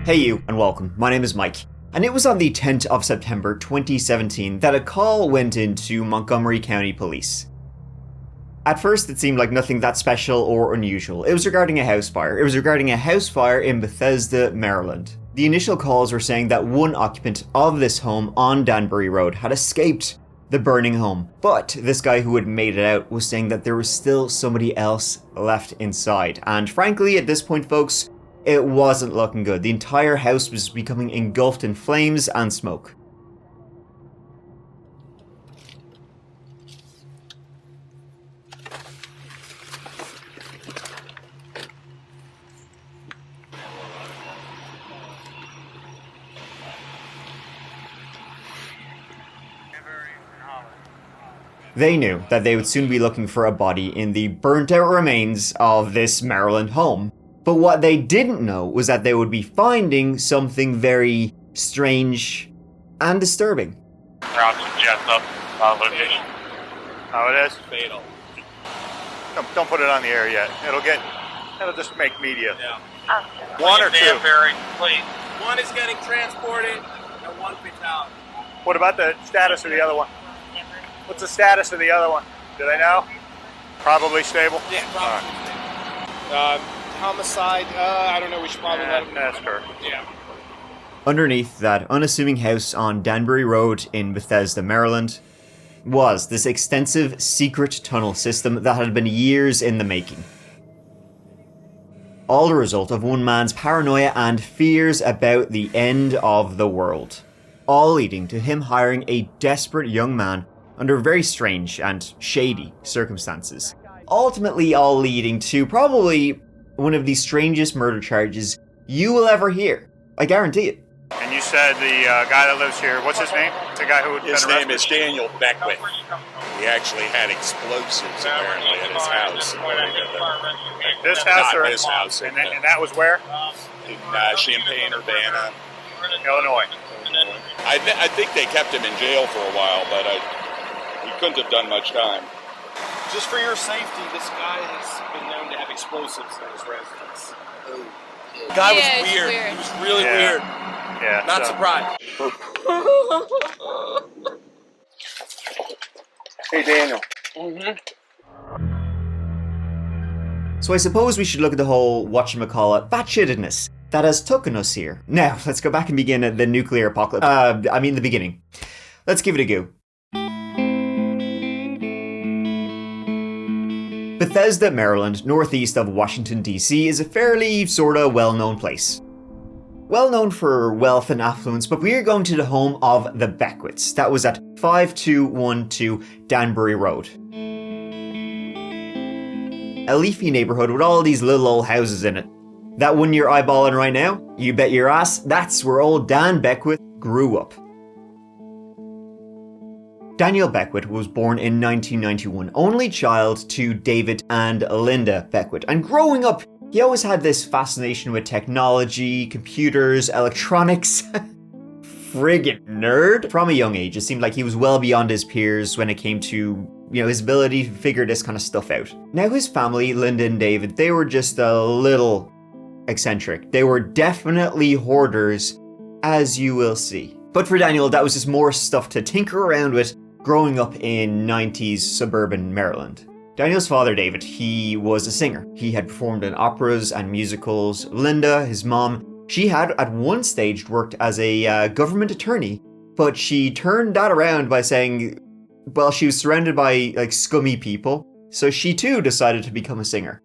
Hey you, and welcome. My name is Mike, and it was on the 10th of September 2017 that a call went into Montgomery County Police. At first, it seemed like nothing that special or unusual. It was regarding a house fire. It was regarding a house fire in Bethesda, Maryland. The initial calls were saying that one occupant of this home on Danbury Road had escaped the burning home. But this guy who had made it out was saying that there was still somebody else left inside. And frankly, at this point, folks, it wasn't looking good. The entire house was becoming engulfed in flames and smoke. They knew that they would soon be looking for a body in the burnt out remains of this Maryland home. But what they didn't know was that they would be finding something very strange and disturbing. Route to Jessup location. Oh, it is? Fatal. Don't put it on the air yet. It'll just make media. Yeah. One or two? Danbury, please. One is getting transported and one fatality. What about the status of the other one? What's the status of the other one? Do they know? Probably stable? Yeah, probably. Homicide, I don't know, we should probably let him know. That's her. Yeah. Underneath that unassuming house on Danbury Road in Bethesda, Maryland, was this extensive secret tunnel system that had been years in the making. All the result of one man's paranoia and fears about the end of the world. All leading to him hiring a desperate young man under very strange and shady circumstances. Ultimately all leading to probably one of the strangest murder charges you will ever hear. I guarantee it. And you said the guy that lives here, what's his name? The guy who His name is Daniel Beckwitt. He actually had explosives apparently at his house. This house Not or his house. and that was where? In Champaign, Urbana, Illinois. I think they kept him in jail for a while, but he couldn't have done much time. Just for your safety, this guy has been known to have explosives in his residence. The guy was Yeah, it's weird. weird. He was really weird. Yeah. Not so- surprised. Hey, Daniel. So I suppose we should look at the whole whatchamacallit batshitedness that has taken us here. Now, let's go back and begin at the nuclear apocalypse. The beginning. Let's give it a go. Bethesda, Maryland, northeast of Washington, D.C. is a fairly sorta well-known place. Well known for wealth and affluence, but we are going to the home of the Beckwitts. That was at 5212 Danbury Road. A leafy neighborhood with all these little old houses in it. That one you're eyeballing right now, you bet your ass, that's where old Dan Beckwitt grew up. Daniel Beckwitt was born in 1991, only child to David and Linda Beckwitt, and growing up, he always had this fascination with technology, computers, electronics. Friggin' nerd. From a young age, it seemed like he was well beyond his peers when it came to, his ability to figure this kind of stuff out. Now his family, Linda and David, they were just a little eccentric. They were definitely hoarders, as you will see. But for Daniel, that was just more stuff to tinker around with growing up in 90s suburban Maryland. Daniel's father, David, he was a singer. He had performed in operas and musicals. Linda, his mom, she had at one stage worked as a government attorney, but she turned that around by saying, well, she was surrounded by scummy people, so she too decided to become a singer.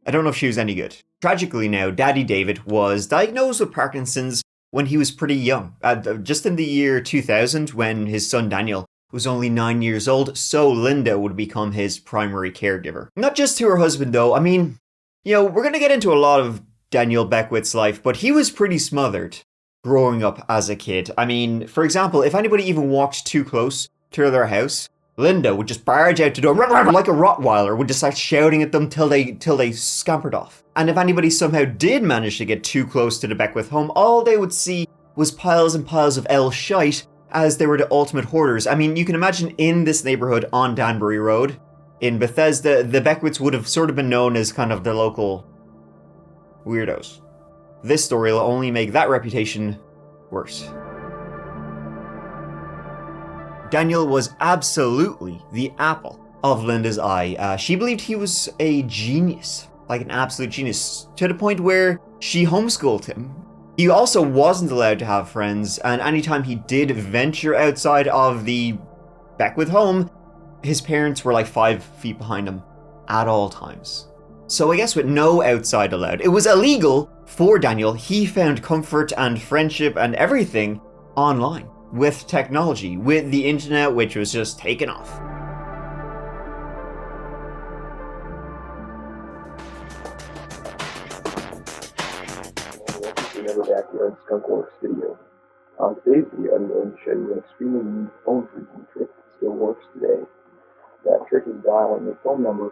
I don't know if she was any good. Tragically now, Daddy David was diagnosed with Parkinson's when he was pretty young, just in the year 2000 when his son Daniel was only 9 years old, so Linda would become his primary caregiver. Not just to her husband though, we're gonna get into a lot of Daniel Beckwitt's life, but he was pretty smothered growing up as a kid. For example, if anybody even walked too close to their house, Linda would just barge out the door like a Rottweiler, would just start shouting at them till they scampered off. And if anybody somehow did manage to get too close to the Beckwitt home, all they would see was piles and piles of L shite, as they were the ultimate hoarders. You can imagine in this neighborhood on Danbury Road, in Bethesda, the Beckwitts would have sort of been known as kind of the local weirdos. This story will only make that reputation worse. Daniel was absolutely the apple of Linda's eye. She believed he was a genius, like an absolute genius, to the point where she homeschooled him. He also wasn't allowed to have friends, and anytime he did venture outside of the Beckwitt home, his parents were like 5 feet behind him at all times. So I guess with no outside allowed, it was illegal for Daniel. He found comfort and friendship and everything online, with technology, with the internet, which was just taken off. Welcome to another Backyard Skunkworks video. On today's video, I'm going to show you an extremely neat phone freaking trick that still works today. That trick is dialing your phone number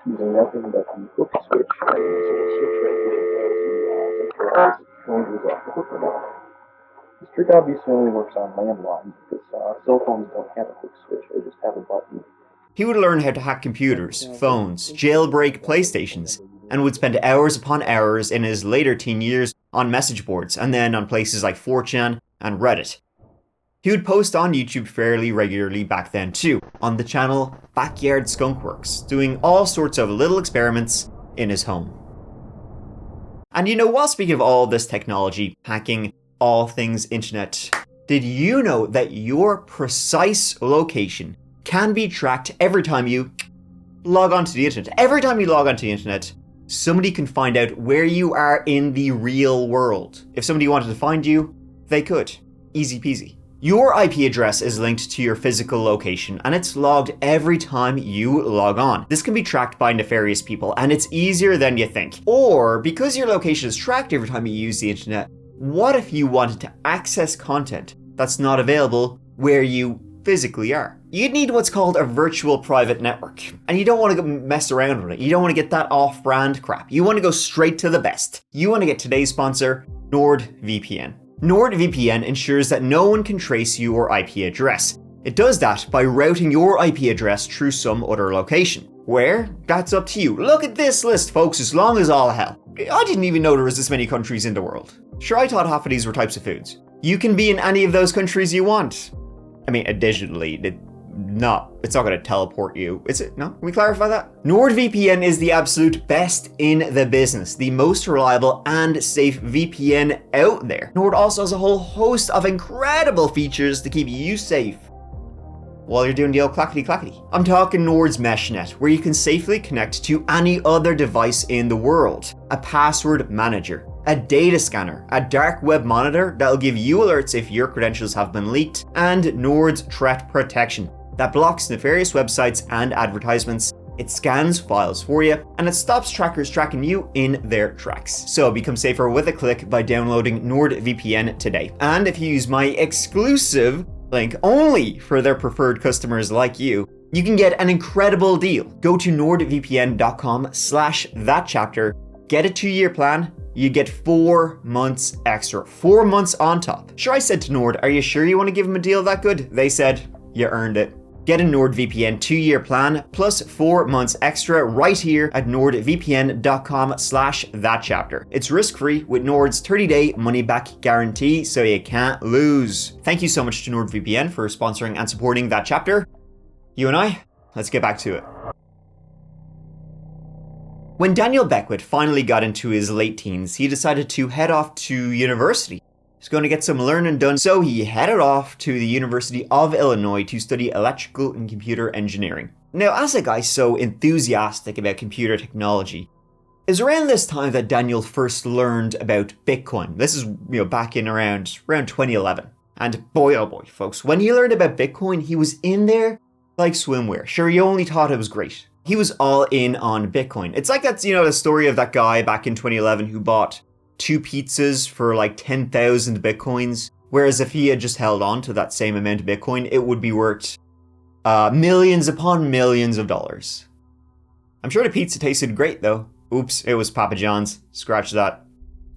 using nothing but the hook switch. So the switch right here to centralize phone goes off the hook or not. This trick obviously only works on landlines because cell phones don't have a hook switch, they just have a button. He would learn how to hack computers, phones, jailbreak PlayStations, and would spend hours upon hours in his later teen years on message boards, and then on places like 4chan and Reddit. He would post on YouTube fairly regularly back then too, on the channel Backyard Skunkworks, doing all sorts of little experiments in his home. And you know, while speaking of all this technology, hacking, all things internet, did you know that your precise location can be tracked every time you log onto the internet? Every time you log onto the internet, somebody can find out where you are in the real world. If somebody wanted to find you, they could. Easy peasy. Your IP address is linked to your physical location, and it's logged every time you log on. This can be tracked by nefarious people, and it's easier than you think. Or, because your location is tracked every time you use the internet, what if you wanted to access content that's not available where you physically are? You'd need what's called a virtual private network, and you don't want to mess around with it. You don't want to get that off-brand crap. You want to go straight to the best. You want to get today's sponsor, NordVPN. NordVPN ensures that no one can trace your IP address. It does that by routing your IP address through some other location. Where? That's up to you. Look at this list, folks, as long as all hell. I didn't even know there was this many countries in the world. Sure, I thought half of these were types of foods. You can be in any of those countries you want. I mean, additionally, it's not going to teleport you. Is it? No? Can we clarify that? NordVPN is the absolute best in the business, the most reliable and safe VPN out there. Nord also has a whole host of incredible features to keep you safe while you're doing the old clackety-clackety. I'm talking Nord's MeshNet, where you can safely connect to any other device in the world, a password manager, a data scanner, a dark web monitor that'll give you alerts if your credentials have been leaked, and Nord's threat protection that blocks nefarious websites and advertisements. It scans files for you, and it stops trackers tracking you in their tracks. So become safer with a click by downloading NordVPN today. And if you use my exclusive link only for their preferred customers like you, you can get an incredible deal. Go to nordvpn.com/thatchapter, get a 2-year plan, you get 4 months extra, 4 months on top. Sure, I said to Nord, are you sure you want to give them a deal that good? They said, you earned it. Get a NordVPN 2-year plan plus 4 months extra right here at nordvpn.com/thatchapter. It's risk-free with Nord's 30-day money-back guarantee, so you can't lose. Thank you so much to NordVPN for sponsoring and supporting That Chapter. You and I, let's get back to it. When Daniel Beckwitt finally got into his late teens, he decided to head off to university. He's going to get some learning done, so he headed off to the University of Illinois to study electrical and computer engineering. Now, as a guy so enthusiastic about computer technology, it was around this time that Daniel first learned about Bitcoin. This is, back in around 2011. And boy, oh boy, folks, when he learned about Bitcoin, he was in there like swimwear. Sure, he only thought it was great. He was all in on Bitcoin. It's like that's, the story of that guy back in 2011 who bought 2 pizzas for like 10,000 Bitcoins. Whereas if he had just held on to that same amount of Bitcoin, it would be worth millions upon millions of dollars. I'm sure the pizza tasted great though. Oops, it was Papa John's. Scratch that.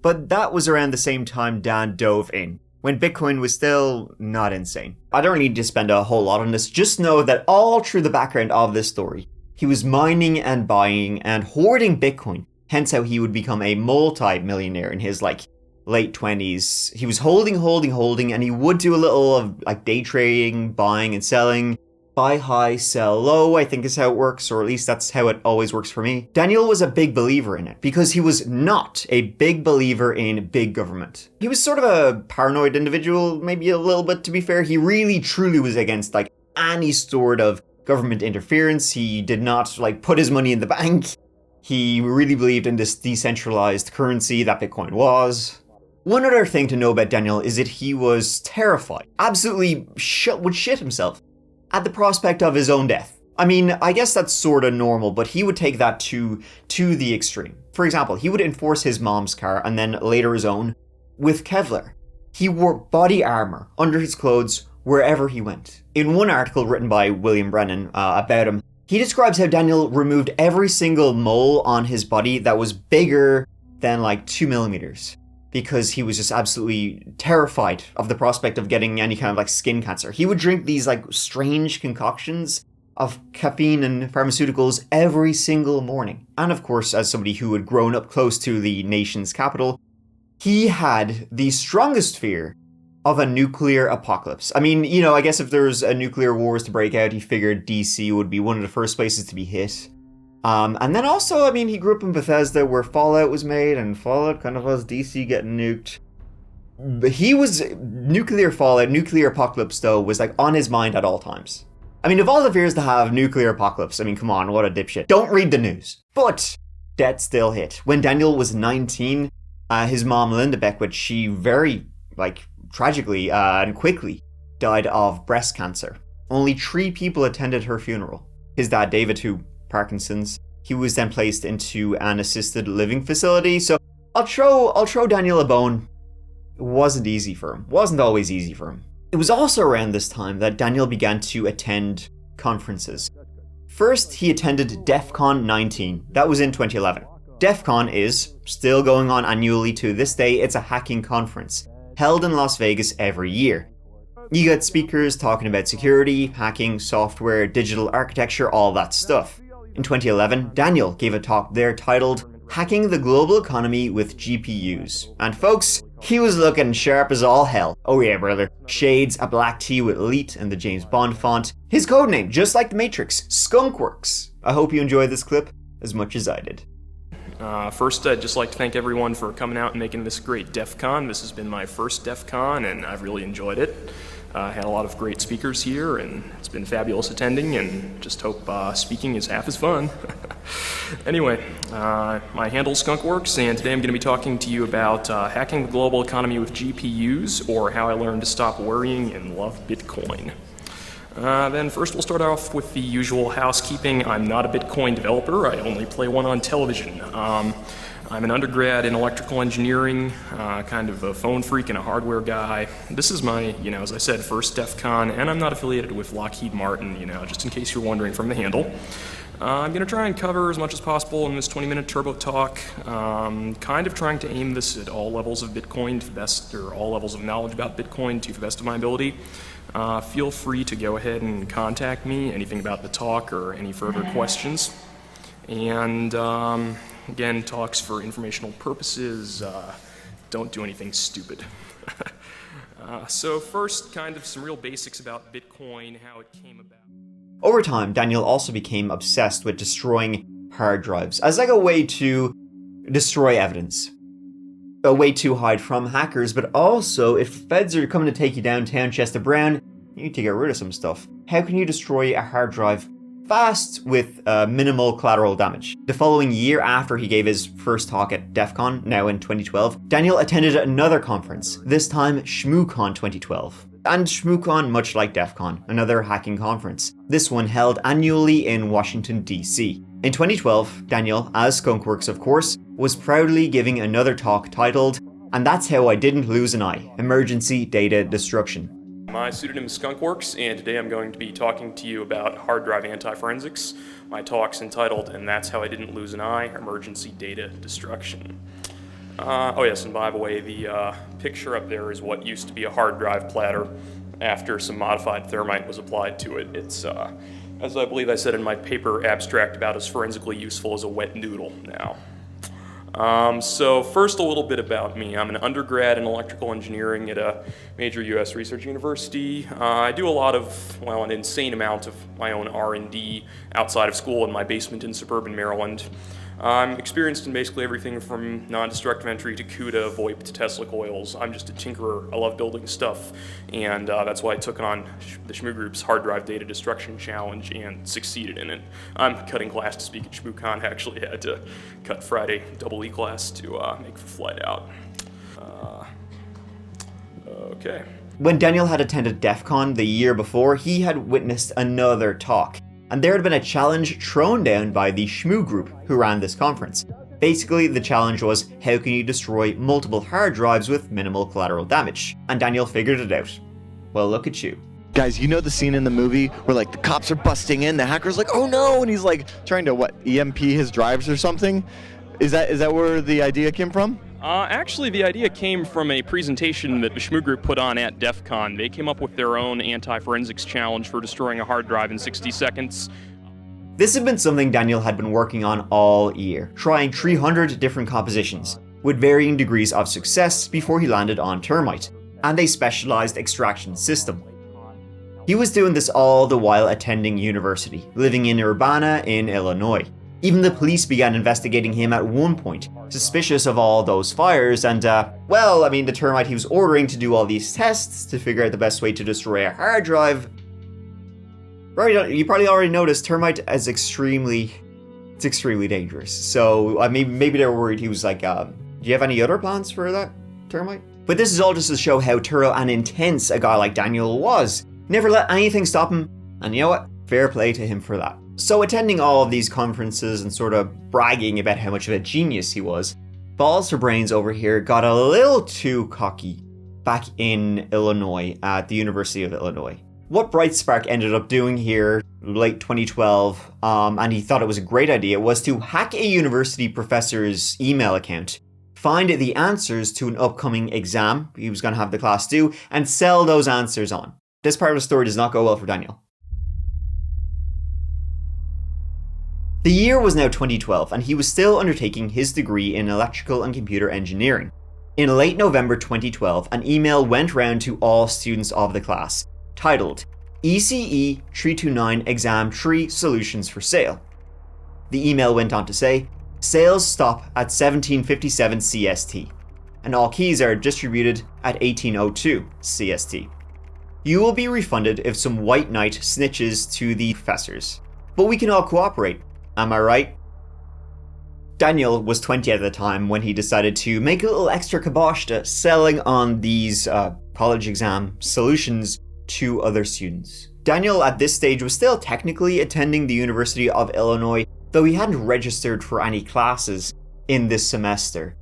But that was around the same time Dan dove in, when Bitcoin was still not insane. I don't need to spend a whole lot on this. Just know that all through the background of this story, he was mining and buying and hoarding Bitcoin, hence how he would become a multi-millionaire in his late 20s. He was holding, and he would do a little of day trading, buying and selling. Buy high, sell low, I think is how it works, or at least that's how it always works for me. Daniel was a big believer in it because he was not a big believer in big government. He was sort of a paranoid individual, maybe a little bit to be fair. He really truly was against any sort of government interference. He did not put his money in the bank. He really believed in this decentralized currency that Bitcoin was. One other thing to know about Daniel is that he was terrified, absolutely would shit himself at the prospect of his own death. I mean, I guess that's sort of normal, but he would take that to the extreme. For example, he would enforce his mom's car and then later his own with Kevlar. He wore body armor under his clothes wherever he went. In one article written by William Brennan about him, he describes how Daniel removed every single mole on his body that was bigger than 2 millimeters. Because he was just absolutely terrified of the prospect of getting any kind of skin cancer. He would drink these strange concoctions of caffeine and pharmaceuticals every single morning. And of course, as somebody who had grown up close to the nation's capital, he had the strongest fear of a nuclear apocalypse. I mean, I guess if there was a nuclear wars to break out, he figured DC would be one of the first places to be hit. And then also, he grew up in Bethesda where Fallout was made, and Fallout kind of was DC getting nuked. But he was, nuclear fallout, nuclear apocalypse though, was on his mind at all times. Of all the fears to have, nuclear apocalypse, come on, what a dipshit. Don't read the news. But death still hit. When Daniel was 19, his mom, Linda Beckwitt, she very, tragically and quickly died of breast cancer. Only 3 people attended her funeral. His dad, David, who Parkinson's. He was then placed into an assisted living facility. So I'll throw Daniel a bone. It wasn't easy for him. Wasn't always easy for him. It was also around this time that Daniel began to attend conferences. First, he attended DEF CON 19. That was in 2011. DEF CON is still going on annually to this day. It's a hacking conference held in Las Vegas every year. You get speakers talking about security, hacking, software, digital architecture, all that stuff. In 2011, Daniel gave a talk there titled Hacking the Global Economy with GPUs. And folks, he was looking sharp as all hell. Oh yeah, brother. Shades, a black tee with Elite and the James Bond font. His codename, just like the Matrix, Skunkworks. I hope you enjoyed this clip as much as I did. First, I'd just like to thank everyone for coming out and making this great DEF CON. This has been my first DEF CON, and I've really enjoyed it. Had a lot of great speakers here, and it's been fabulous attending, and just hope speaking is half as fun. Anyway, my handle's Skunkworks, and today I'm going to be talking to you about hacking the global economy with GPUs, or how I learned to stop worrying and love Bitcoin. Then first we'll start off with the usual housekeeping. I'm not a Bitcoin developer, I only play one on television. I'm an undergrad in electrical engineering, kind of a phone freak and a hardware guy. This is my, as I said, first DEF CON, and I'm not affiliated with Lockheed Martin, just in case you're wondering from the handle. I'm going to try and cover as much as possible in this 20-minute turbo talk, kind of trying to aim this at all levels of Bitcoin to the best, or all levels of knowledge about Bitcoin to the best of my ability. Feel free to go ahead and contact me, anything about the talk or any further questions. And again, talks for informational purposes, don't do anything stupid. So first, kind of some real basics about Bitcoin, how it came about. Over time, Daniel also became obsessed with destroying hard drives as a way to destroy evidence. A way to hide from hackers, but also if feds are coming to take you downtown Chester Brown, you need to get rid of some stuff. How can you destroy a hard drive fast with minimal collateral damage? The following year after he gave his first talk at DEF CON, now in 2012, Daniel attended another conference, this time ShmooCon 2012. And ShmooCon, much like DEF CON, another hacking conference. This one held annually in Washington, DC. In 2012, Daniel, as Skunkworks of course, was proudly giving another talk titled, And That's How I Didn't Lose an Eye, Emergency Data Destruction. My pseudonym is Skunkworks, and today I'm going to be talking to you about hard drive anti-forensics. My talk's entitled, And That's How I Didn't Lose an Eye, Emergency Data Destruction. Oh yes, and by the way, the picture up there is what used to be a hard drive platter after some modified thermite was applied to it. It's, as I believe I said in my paper abstract, about as forensically useful as a wet noodle now. So first, a little bit about me. I'm an undergrad in electrical engineering at a major U.S. research university. I do a lot of, an insane amount of my own R&D outside of school in my basement in suburban Maryland. I'm experienced in basically everything from non-destructive entry to CUDA, VoIP to Tesla coils. I'm just a tinkerer. I love building stuff, and that's why I took on the Shmoo Group's hard drive data destruction challenge and succeeded in it. I'm cutting class to speak at ShmooCon. I actually had to cut Friday double E class to make the flight out. Okay. When Daniel had attended DEF CON the year before, he had witnessed another talk. And there had been a challenge thrown down by the Shmoo Group who ran this conference. Basically, the challenge was, how can you destroy multiple hard drives with minimal collateral damage? And Daniel figured it out. Well, look at you. Guys, you know the scene in the movie where like the cops are busting in, the hacker's like, oh no, and he's like trying to EMP his drives or something? Is that where the idea came from? Actually, the idea came from a presentation that the Shmoo Group put on at DEF CON. They came up with their own anti-forensics challenge for destroying a hard drive in 60 seconds. This had been something Daniel had been working on all year, trying 300 different compositions, with varying degrees of success before he landed on Termite, and a specialized extraction system. He was doing this all the while attending university, living in Urbana in Illinois. Even the police began investigating him at one point, suspicious of all those fires, and the Termite he was ordering to do all these tests to figure out the best way to destroy a hard drive. You probably already noticed Termite is extremely dangerous. So maybe they were worried he was like, do you have any other plans for that, Termite? But this is all just to show how thorough and intense a guy like Daniel was. Never let anything stop him, and you know what? Fair play to him for that. So attending all of these conferences and sort of bragging about how much of a genius he was, Balls for Brains over here got a little too cocky back in Illinois at the University of Illinois. What Brightspark ended up doing here late 2012, and he thought it was a great idea, was to hack a university professor's email account, find the answers to an upcoming exam he was going to have the class do, and sell those answers on. This part of the story does not go well for Daniel. The year was now 2012, and he was still undertaking his degree in electrical and computer engineering. In late November 2012, an email went round to all students of the class, titled ECE 329 Exam 3 Solutions for Sale. The email went on to say, sales stop at 1757 CST, and all keys are distributed at 1802 CST. You will be refunded if some white knight snitches to the professors, but we can all cooperate. Am I right? Daniel was 20 at the time when he decided to make a little extra kibosh to selling on these college exam solutions to other students. Daniel at this stage was still technically attending the University of Illinois, though he hadn't registered for any classes in this semester.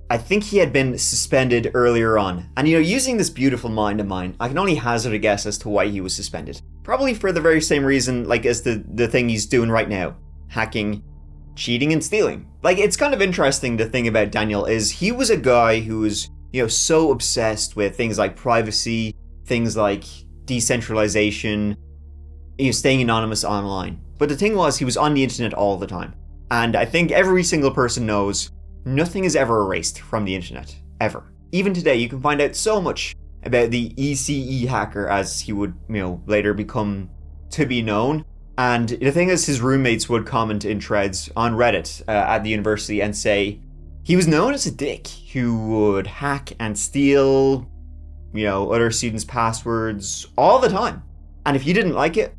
I think he had been suspended earlier on, and using this beautiful mind of mine, I can only hazard a guess as to why he was suspended. Probably for the very same reason as the thing he's doing right now. Hacking, cheating, and stealing. It's kind of interesting. The thing about Daniel is he was a guy who was, so obsessed with things like privacy, things like decentralization, staying anonymous online. But the thing was, he was on the internet all the time. And I think every single person knows nothing is ever erased from the internet. Ever. Even today, you can find out so much about the ECE hacker, as he would, later become to be known. And the thing is, his roommates would comment in threads on Reddit at the university and say he was known as a dick who would hack and steal, other students' passwords all the time. And if you didn't like it,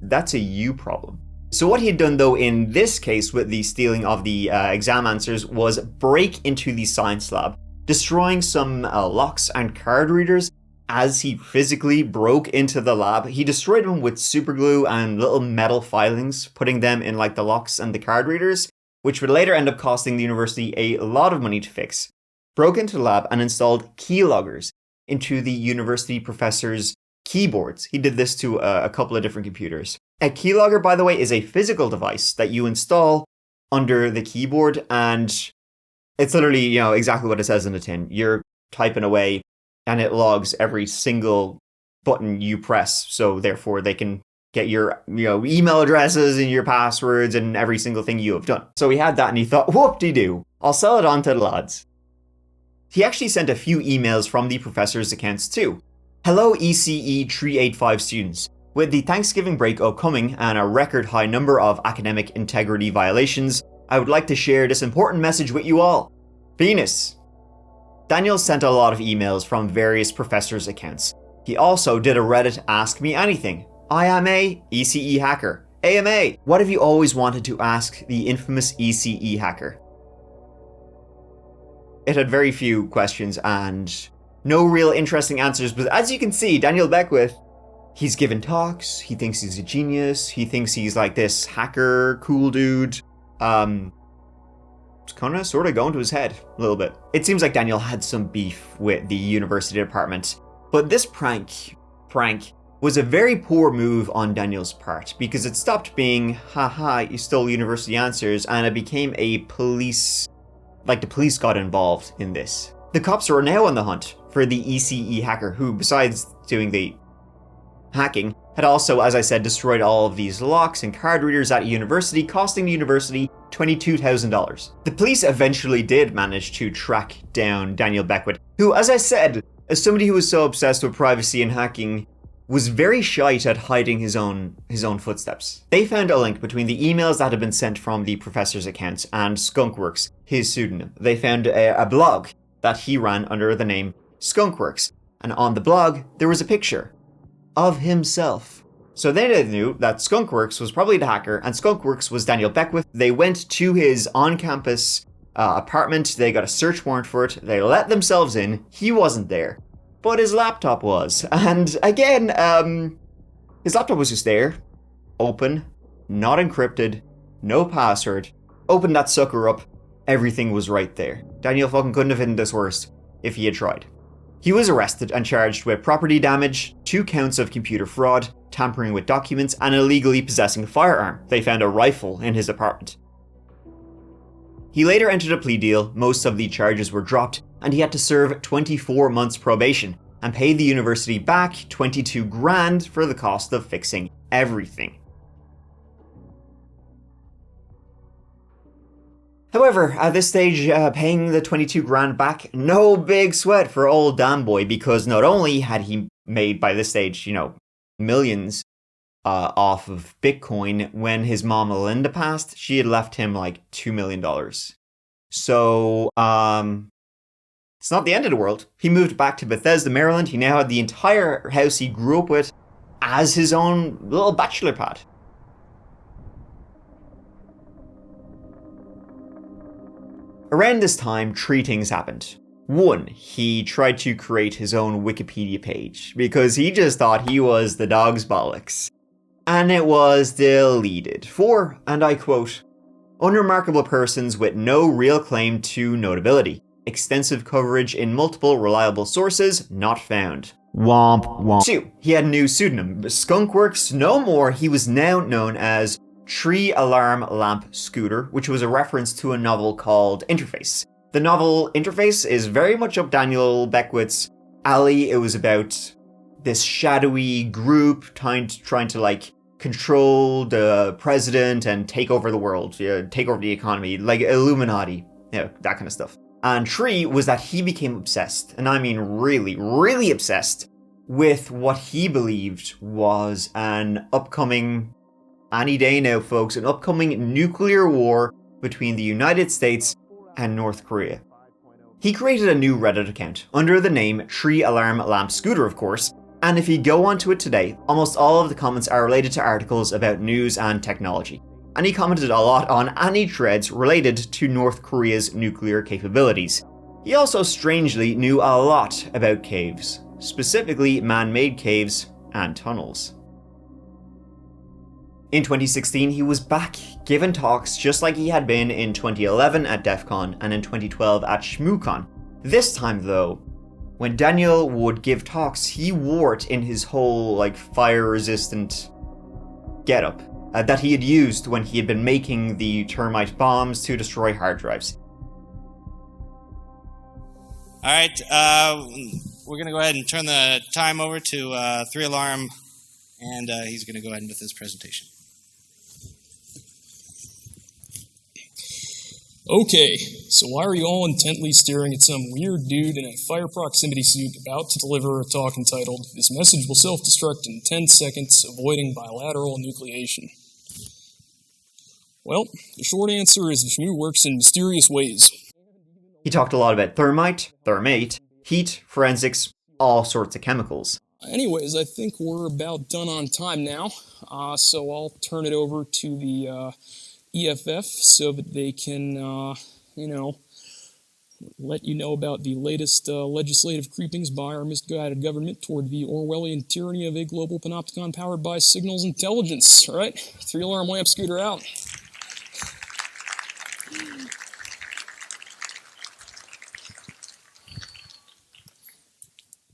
that's a you problem. So what he had done, though, in this case with the stealing of the exam answers was break into the science lab, destroying some locks and card readers. As he physically broke into the lab, he destroyed them with superglue and little metal filings, putting them in the locks and the card readers, which would later end up costing the university a lot of money to fix. Broke into the lab and installed keyloggers into the university professor's keyboards. He did this to a couple of different computers. A keylogger, by the way, is a physical device that you install under the keyboard, and it's literally, exactly what it says in the tin. You're typing away, and it logs every single button you press, so therefore they can get your email addresses and your passwords and every single thing you have done. So he had that, and he thought, whoop-de-doo, I'll sell it on to the lads. He actually sent a few emails from the professor's accounts too. Hello ECE 385 students. With the Thanksgiving break upcoming and a record high number of academic integrity violations, I would like to share this important message with you all. Penis. Daniel sent a lot of emails from various professors' accounts. He also did a Reddit Ask Me Anything. I am a ECE hacker. AMA. What have you always wanted to ask the infamous ECE hacker? It had very few questions and no real interesting answers, but as you can see, Daniel Beckwitt, he's given talks, he thinks he's a genius, he thinks he's like this hacker, cool dude. It's kind of sort of going to his head a little bit. It seems like Daniel had some beef with the university department, but this prank was a very poor move on Daniel's part because it stopped being, haha, you stole university answers, and it became a police, like the police got involved in this. The cops are now on the hunt for the ECE hacker who, besides doing the hacking, had also, as I said, destroyed all of these locks and card readers at a university, costing the university $22,000. The police eventually did manage to track down Daniel Beckwitt, who, as I said, as somebody who was so obsessed with privacy and hacking, was very shite at hiding his own footsteps. They found a link between the emails that had been sent from the professor's accounts and Skunkworks, his pseudonym. They found a blog that he ran under the name Skunkworks, and on the blog there was a picture of himself. So they knew that Skunkworks was probably the hacker, and Skunkworks was Daniel Beckwitt. They went to his on-campus apartment, they got a search warrant for it, they let themselves in, he wasn't there, but his laptop was. And again, his laptop was just there, open, not encrypted, no password, open that sucker up, everything was right there. Daniel fucking couldn't have hidden this worse if he had tried. He was arrested and charged with property damage, 2 counts of computer fraud, tampering with documents, and illegally possessing a firearm. They found a rifle in his apartment. He later entered a plea deal, most of the charges were dropped, and he had to serve 24 months probation and pay the university back $22,000 for the cost of fixing everything. However, at this stage, paying the $22,000 back, no big sweat for old Danboy, because not only had he made, by this stage, millions off of Bitcoin, when his mom Melinda passed, she had left him like $2 million. So, it's not the end of the world. He moved back to Bethesda, Maryland. He now had the entire house he grew up with as his own little bachelor pad. Around this time, 3 things happened. 1, he tried to create his own Wikipedia page because he just thought he was the dog's bollocks. And it was deleted for, and I quote, unremarkable persons with no real claim to notability. Extensive coverage in multiple reliable sources not found. Womp womp. 2, he had a new pseudonym, Skunkworks no more. He was now known as Tree Alarm Lamp Scooter, which was a reference to a novel called Interface. The novel Interface is very much up Daniel Beckwitt's alley. It was about this shadowy group trying to like control the president and take over the world, take over the economy, like Illuminati, that kind of stuff. And Tree was that he became obsessed, and I mean really, really obsessed, with what he believed was an upcoming, any day now folks, an upcoming nuclear war between the United States and North Korea. He created a new Reddit account under the name Tree Alarm Lamp Scooter, of course, and if you go onto it today, almost all of the comments are related to articles about news and technology. And he commented a lot on any threads related to North Korea's nuclear capabilities. He also strangely knew a lot about caves, specifically man-made caves and tunnels. In 2016, he was back, giving talks just like he had been in 2011 at DEF CON and in 2012 at ShmooCon. This time though, when Daniel would give talks, he wore it in his whole fire-resistant getup that he had used when he had been making the termite bombs to destroy hard drives. All right, we're going to go ahead and turn the time over to 3 Alarm, and he's going to go ahead with his presentation. Okay, So why are you all intently staring at some weird dude in a fire proximity suit about to deliver a talk entitled, "This message will self-destruct in 10 seconds, avoiding bilateral nucleation"? Well, the short answer is the Shmoo works in mysterious ways. He talked a lot about thermite, thermate, heat, forensics, all sorts of chemicals. Anyways, I think we're about done on time now, so I'll turn it over to the EFF so that they can, let you know about the latest legislative creepings by our misguided government toward the Orwellian tyranny of a global panopticon powered by signals intelligence. All right, 3-alarm lamp scooter out.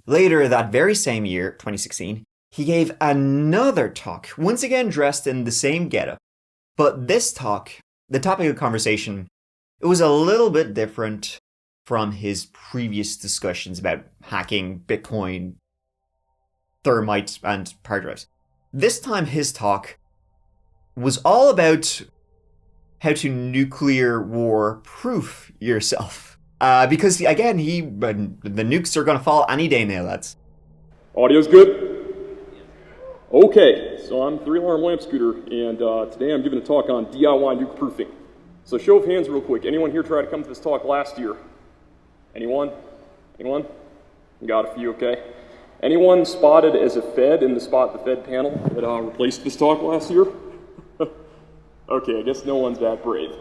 Later that very same year, 2016, he gave another talk, once again dressed in the same getup. But this talk, the topic of conversation, it was a little bit different from his previous discussions about hacking, Bitcoin, thermite, and hard drives. This time his talk was all about how to nuclear war proof yourself. Because, again, the nukes are going to fall any day now, lads. Audio's good? Okay, so I'm 3-alarm lamp scooter, and today I'm giving a talk on DIY nuke proofing. So show of hands real quick. Anyone here tried to come to this talk last year? Anyone? Anyone? Got a few, okay. Anyone spotted as a Fed in the Spot the Fed panel that replaced this talk last year? Okay, I guess no one's that brave.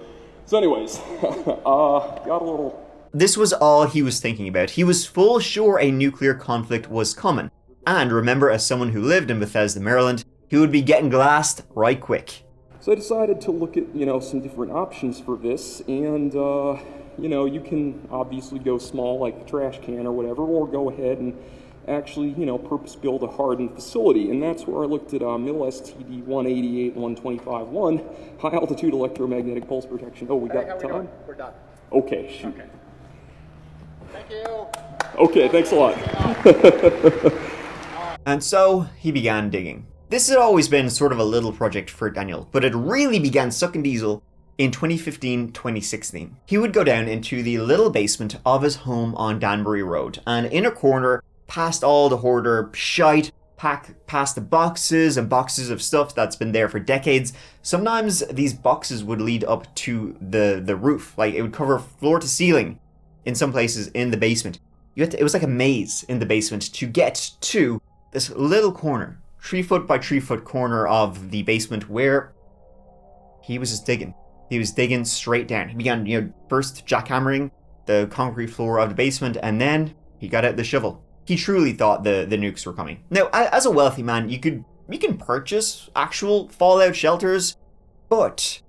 So anyways, got a little... This was all he was thinking about. He was full sure a nuclear conflict was coming. And remember, as someone who lived in Bethesda, Maryland, he would be getting glassed right quick. So I decided to look at, some different options for this, and, you can obviously go small like the trash can or whatever, or go ahead and actually, purpose-build a hardened facility, and that's where I looked at middle STD 188 125.1, high-altitude electromagnetic pulse protection. Oh, we got time? We're done. Okay, shoot. Okay. Thank you. Okay, thanks a lot. And so, he began digging. This had always been sort of a little project for Daniel, but it really began sucking diesel in 2015-2016. He would go down into the little basement of his home on Danbury Road, and in a corner, past all the hoarder shite, past the boxes and boxes of stuff that's been there for decades. Sometimes these boxes would lead up to the roof, like it would cover floor to ceiling in some places in the basement. It was like a maze in the basement to get to this little corner, 3 foot by 3 foot corner of the basement where he was just digging. He was digging straight down. He began, first jackhammering the concrete floor of the basement, and then he got out the shovel. He truly thought the nukes were coming. Now, as a wealthy man, you can purchase actual fallout shelters, but,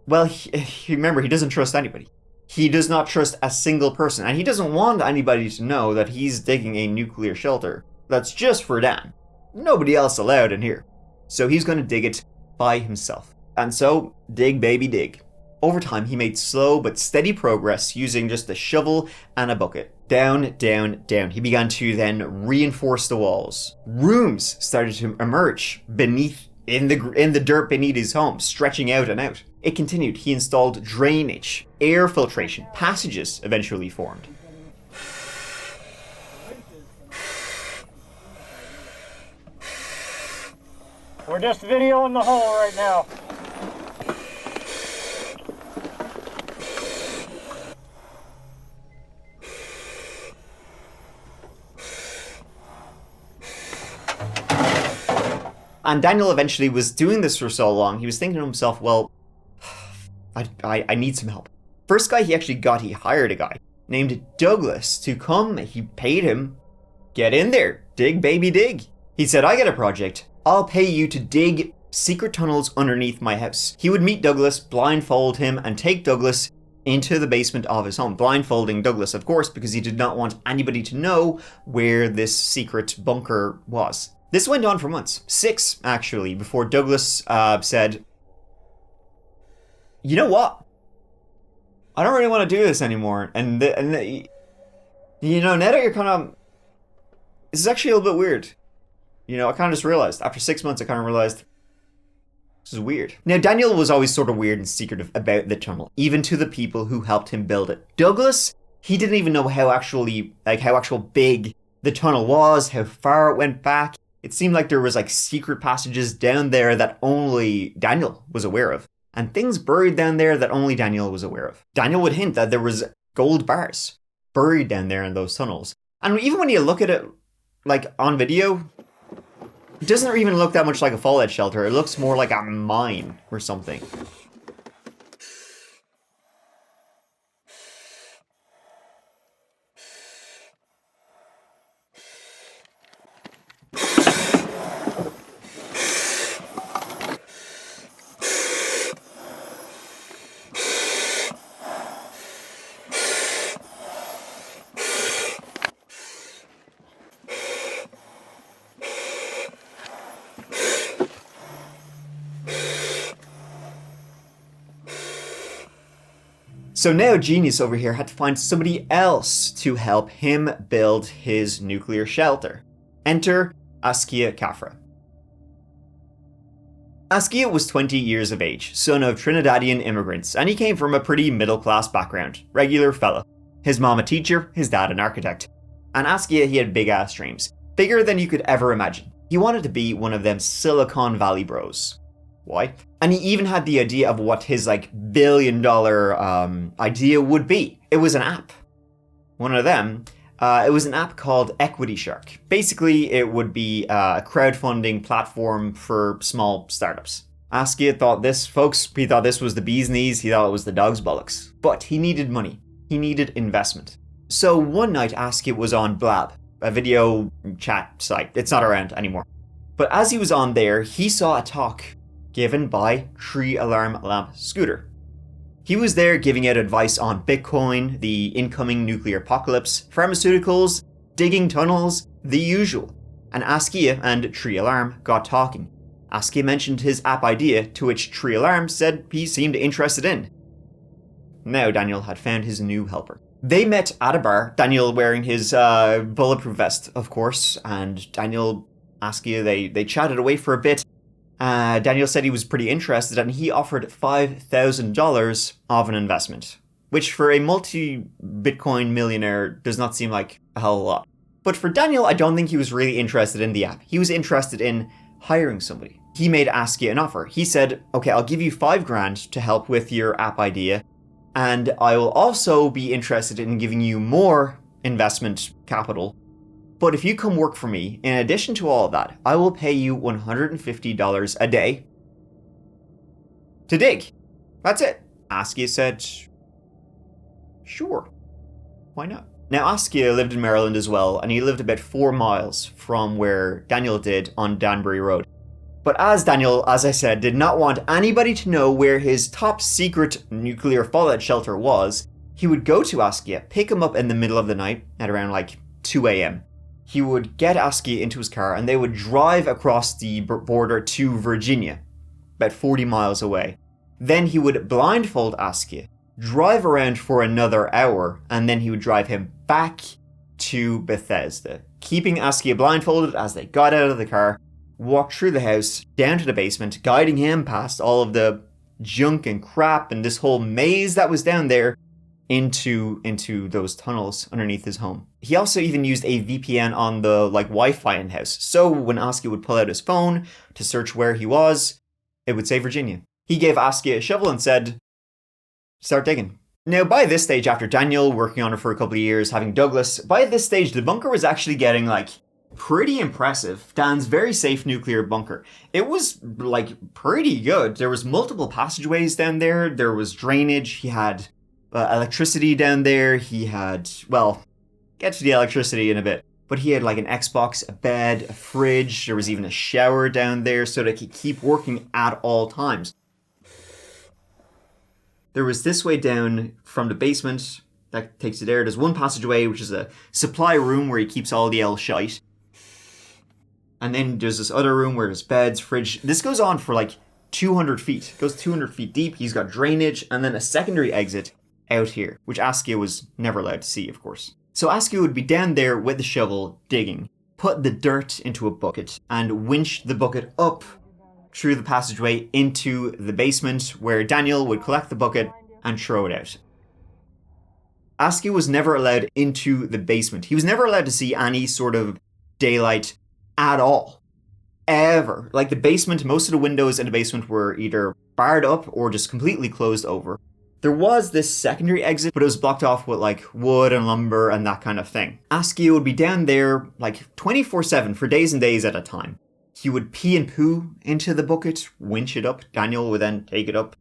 well, remember, he doesn't trust anybody. He does not trust a single person, and he doesn't want anybody to know that he's digging a nuclear shelter that's just for Dan. Nobody else allowed in here. So he's going to dig it by himself. And so, dig baby dig. Over time, he made slow but steady progress using just a shovel and a bucket. Down, down, down. He began to then reinforce the walls. Rooms started to emerge in the dirt beneath his home, stretching out and out. It continued. He installed drainage, air filtration, passages eventually formed. We're just videoing the hole right now. And Daniel eventually was doing this for so long, he was thinking to himself, well, I need some help. First guy he actually got, he hired a guy named Douglas to come. He paid him, get in there, dig baby dig. He said, I got a project. I'll pay you to dig secret tunnels underneath my house. He would meet Douglas, blindfold him, and take Douglas into the basement of his home. Blindfolding Douglas, of course, because he did not want anybody to know where this secret bunker was. This went on for months. 6, actually, before Douglas said, you know what? I don't really want to do this anymore. And now that you're kind of... This is actually a little bit weird. I kind of just realized, after 6 months, I kind of realized, This is weird. Now, Daniel was always sort of weird and secretive about the tunnel, even to the people who helped him build it. Douglas, he didn't even know how actual big the tunnel was, how far it went back. It seemed like there was like secret passages down there that only Daniel was aware of, and things buried down there that only Daniel was aware of. Daniel would hint that there was gold bars buried down there in those tunnels. And even when you look at it like on video, it doesn't even look that much like a fallout shelter. It looks more like a mine or something. So now Genius over here had to find somebody else to help him build his nuclear shelter. Enter Askia Kafra. Askia was 20 years of age, son of Trinidadian immigrants, and he came from a pretty middle-class background. Regular fella. His mom a teacher, his dad an architect. And Askia, he had big-ass dreams. Bigger than you could ever imagine. He wanted to be one of them Silicon Valley bros. Why? And he even had the idea of what his billion-dollar idea would be. It was an app. One of them. It was an app called Equity Shark. Basically, it would be a crowdfunding platform for small startups. Askia thought this, folks, he thought this was the bee's knees. He thought it was the dog's bollocks. But he needed money. He needed investment. So one night, Askia was on Blab, a video chat site. It's not around anymore. But as he was on there, he saw a talk given by Tree Alarm Lamp Scooter. He was there giving out advice on Bitcoin, the incoming nuclear apocalypse, pharmaceuticals, digging tunnels, the usual. And Askia and Tree Alarm got talking. Askia mentioned his app idea, to which Tree Alarm said he seemed interested in. Now Daniel had found his new helper. They met at a bar, Daniel wearing his bulletproof vest, of course, and Daniel, Askia, they chatted away for a bit. Daniel said he was pretty interested, and he offered $5,000 of an investment, which for a multi-Bitcoin millionaire does not seem like a hell of a lot. But for Daniel, I don't think he was really interested in the app. He was interested in hiring somebody. He made Askia an offer. He said, okay, I'll give you $5,000 to help with your app idea, and I will also be interested in giving you more investment capital. But if you come work for me, in addition to all of that, I will pay you $150 a day to dig. That's it. Askia said, sure, why not? Now Askia lived in Maryland as well, and he lived about 4 miles from where Daniel did on Danbury Road. But as Daniel, as I said, did not want anybody to know where his top secret nuclear fallout shelter was, he would go to Askia, pick him up in the middle of the night at around 2 a.m. He would get Askia into his car and they would drive across the border to Virginia, about 40 miles away. Then he would blindfold Askia, drive around for another hour, and then he would drive him back to Bethesda, keeping Askia blindfolded as they got out of the car, walked through the house, down to the basement, guiding him past all of the junk and crap and this whole maze that was down there into those tunnels underneath his home. He also even used a VPN on the Wi-Fi in house. So when Askia would pull out his phone to search where he was, it would say Virginia. He gave Askia a shovel and said, start digging. Now by this stage, after Daniel working on it for a couple of years, having Douglas, by this stage the bunker was actually getting pretty impressive. Dan's very safe nuclear bunker. It was pretty good. There was multiple passageways down there. There was drainage. He had electricity down there. He had, get to the electricity in a bit, but he had an Xbox, a bed, a fridge. There was even a shower down there so that he could keep working at all times. There was this way down from the basement that takes you there. There's one passageway, which is a supply room where he keeps all the shite. And then there's this other room where there's beds, fridge. This goes on for 200 feet. It goes 200 feet deep. He's got drainage and then a secondary exit out here, which Askia was never allowed to see, of course. So Askia would be down there with the shovel digging, put the dirt into a bucket and winch the bucket up through the passageway into the basement, where Daniel would collect the bucket and throw it out. Askia was never allowed into the basement. He was never allowed to see any sort of daylight at all. Ever. Like the basement, most of the windows in the basement were either barred up or just completely closed over. There was this secondary exit, but it was blocked off with like wood and lumber and that kind of thing. Askia would be down there like 24/7 for days and days at a time. He would pee and poo into the bucket, winch it up. Daniel would then take it up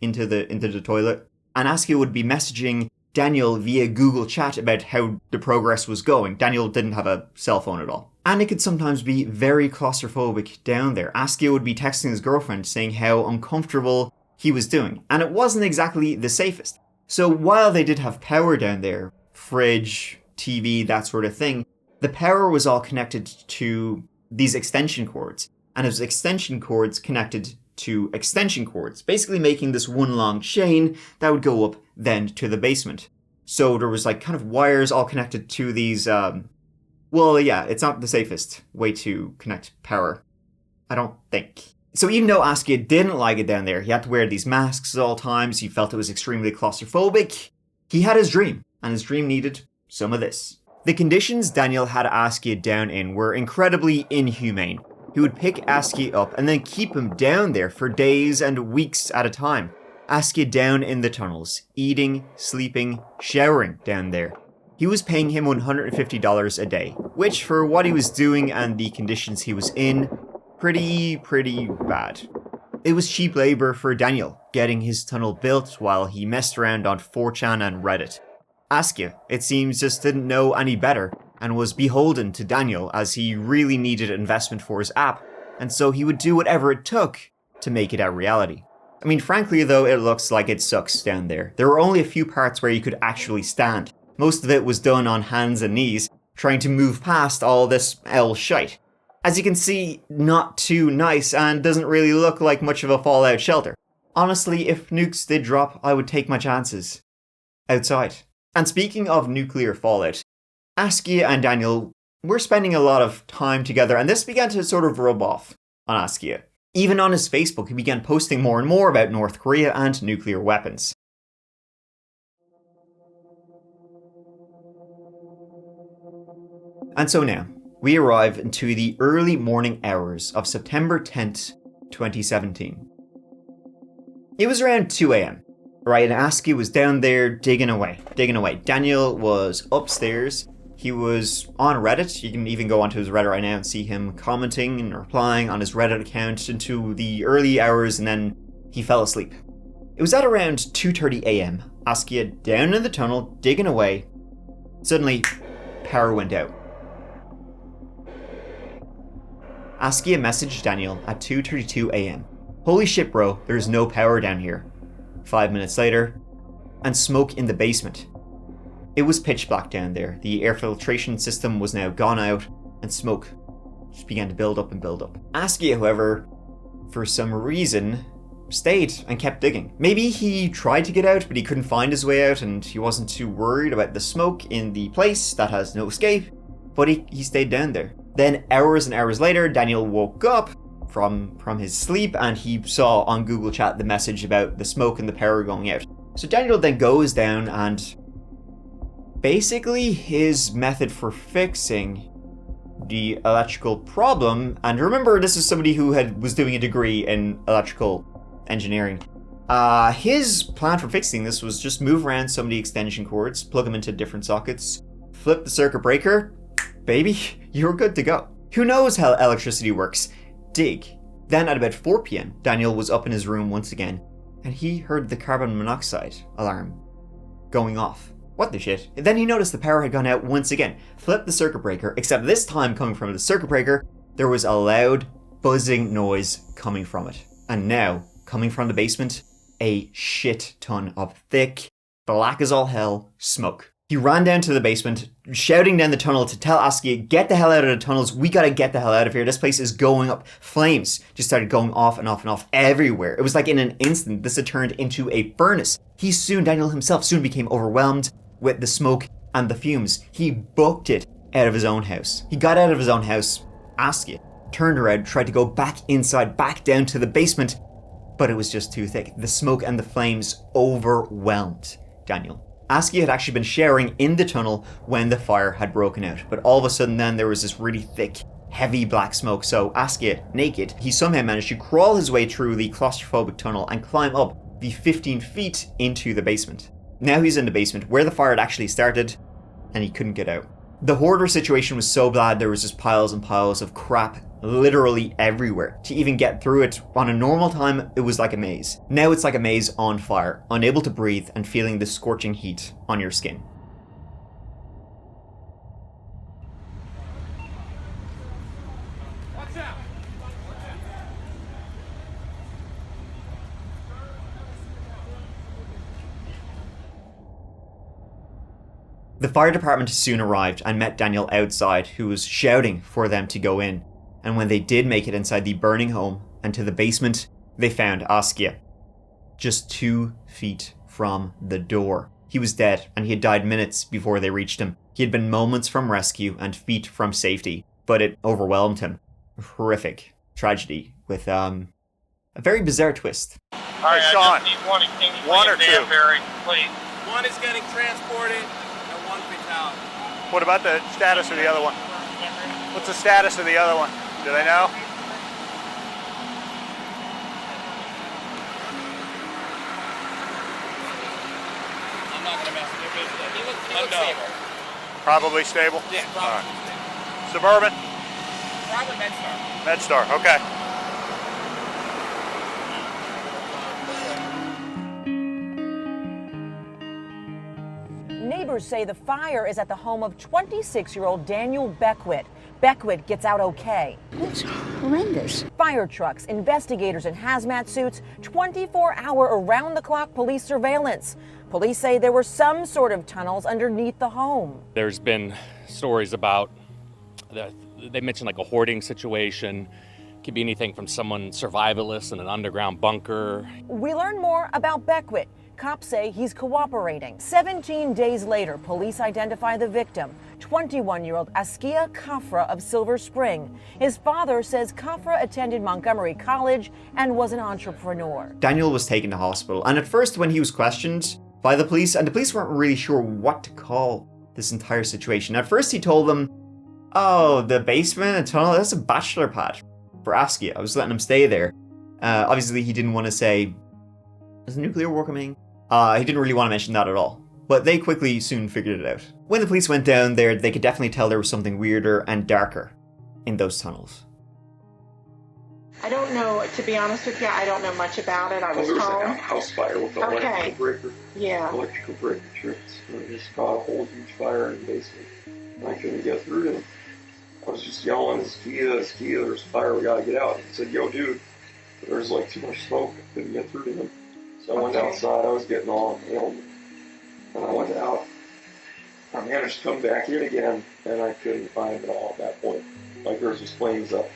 into the toilet. And Askia would be messaging Daniel via Google Chat about how the progress was going. Daniel didn't have a cell phone at all. And it could sometimes be very claustrophobic down there. Askia would be texting his girlfriend saying how uncomfortable he was doing. And it wasn't exactly the safest. So while they did have power down there, fridge, TV, that sort of thing, the power was all connected to these extension cords. And it was extension cords connected to extension cords, basically making this one long chain that would go up then to the basement. So there was like kind of wires all connected to these, it's not the safest way to connect power. I don't think. So even though Askia didn't like it down there, he had to wear these masks at all times, he felt it was extremely claustrophobic, he had his dream, and his dream needed some of this. The conditions Daniel had Askia down in were incredibly inhumane. He would pick Askia up and then keep him down there for days and weeks at a time. Askia down in the tunnels, eating, sleeping, showering down there. He was paying him $150 a day, which for what he was doing and the conditions he was in, pretty bad. It was cheap labor for Daniel, getting his tunnel built while he messed around on 4chan and Reddit. Askia, it seems, just didn't know any better and was beholden to Daniel as he really needed investment for his app, and so he would do whatever it took to make it a reality. I mean, frankly though, it looks like it sucks down there. There were only a few parts where you could actually stand. Most of it was done on hands and knees, trying to move past all this shite. As you can see, not too nice and doesn't really look like much of a fallout shelter. Honestly, if nukes did drop, I would take my chances. Outside. And speaking of nuclear fallout, Askia and Daniel were spending a lot of time together, and this began to sort of rub off on Askia. Even on his Facebook, he began posting more and more about North Korea and nuclear weapons. And so now, we arrive into the early morning hours of September 10th, 2017. It was around 2 a.m, right, and Askia was down there digging away. Daniel was upstairs. He was on Reddit. You can even go onto his Reddit right now and see him commenting and replying on his Reddit account into the early hours, and then he fell asleep. It was at around 2:30 a.m. Askia down in the tunnel, digging away. Suddenly, power went out. Askia messaged Daniel at 2:32 a.m. Holy shit, bro, there's no power down here. 5 minutes later, and smoke in the basement. It was pitch black down there. The air filtration system was now gone out, and smoke just began to build up and build up. Askia, however, for some reason, stayed and kept digging. Maybe he tried to get out, but he couldn't find his way out, and he wasn't too worried about the smoke in the place that has no escape, but he stayed down there. Then hours and hours later, Daniel woke up from his sleep, and he saw on Google Chat the message about the smoke and the power going out. So Daniel then goes down, and basically his method for fixing the electrical problem, and remember this is somebody who was doing a degree in electrical engineering. His plan for fixing this was just move around some of the extension cords, plug them into different sockets, flip the circuit breaker, baby, you're good to go. Who knows how electricity works? Dig. Then at about 4 p.m, Daniel was up in his room once again, and he heard the carbon monoxide alarm going off. What the shit? And then he noticed the power had gone out once again. Flipped the circuit breaker, except this time coming from the circuit breaker, there was a loud buzzing noise coming from it. And now, coming from the basement, a shit ton of thick, black as all hell, smoke. He ran down to the basement, shouting down the tunnel to tell Askia, get the hell out of the tunnels, we gotta get the hell out of here, this place is going up. Flames just started going off and off and off everywhere. It was like in an instant, this had turned into a furnace. Daniel himself soon became overwhelmed with the smoke and the fumes. He booked it out of his own house. He got out of his own house. Askia turned around, tried to go back inside, back down to the basement, but it was just too thick. The smoke and the flames overwhelmed Daniel. Askia had actually been showering in the tunnel when the fire had broken out, but all of a sudden then there was this really thick, heavy black smoke. So Askia, naked, he somehow managed to crawl his way through the claustrophobic tunnel and climb up the 15 feet into the basement. Now he's in the basement where the fire had actually started, and he couldn't get out. The hoarder situation was so bad there was just piles and piles of crap literally everywhere. To even get through it on a normal time, it was like a maze. Now it's like a maze on fire, unable to breathe and feeling the scorching heat on your skin. The fire department soon arrived and met Daniel outside, who was shouting for them to go in. And when they did make it inside the burning home and to the basement, they found Askia just 2 feet from the door. He was dead, and he had died minutes before they reached him. He had been moments from rescue and feet from safety, but it overwhelmed him. A horrific tragedy with a very bizarre twist. All right, Sean. One or two? Danbury, please. One is getting transported and one fatality. What about the status of the other one? What's the status of the other one? Do they know? I'm not going to mess with their business. He looks stable. Probably stable? Yeah, probably stable. Suburban? Probably MedStar. MedStar, okay. Neighbors say the fire is at the home of 26-year-old Daniel Beckwitt. Beckwitt gets out okay. That's horrendous. Fire trucks, investigators in hazmat suits, 24-hour around-the-clock police surveillance. Police say there were some sort of tunnels underneath the home. There's been stories about, they mentioned like a hoarding situation. Could be anything from someone survivalist in an underground bunker. We learn more about Beckwitt. Cops say he's cooperating. 17 days later, police identify the victim, 21-year-old Askia Kafra of Silver Spring. His father says Kafra attended Montgomery College and was an entrepreneur. Daniel was taken to hospital, and at first when he was questioned by the police, and the police weren't really sure what to call this entire situation. At first he told them, oh, the basement and tunnel, that's a bachelor pad for Askia. I was letting him stay there. Obviously he didn't want to say, is nuclear war coming? He didn't really want to mention that at all. But they quickly soon figured it out. When the police went down there, they could definitely tell there was something weirder and darker in those tunnels. I don't know, to be honest with you, I don't know much about it. I was told. told. There was a house fire with an electrical breaker. Yeah. Electrical breaker trips. And it just caught a whole huge fire in the basement. And I couldn't get through to him. I was just yelling, Askia, there's a fire, we gotta get out. He said, yo, dude, there's like too much smoke. I couldn't get through to him. So I went outside, I was getting all ailment. And I went out. I managed to come back in again, and I couldn't find him at all at that point. Like, there was just flames up.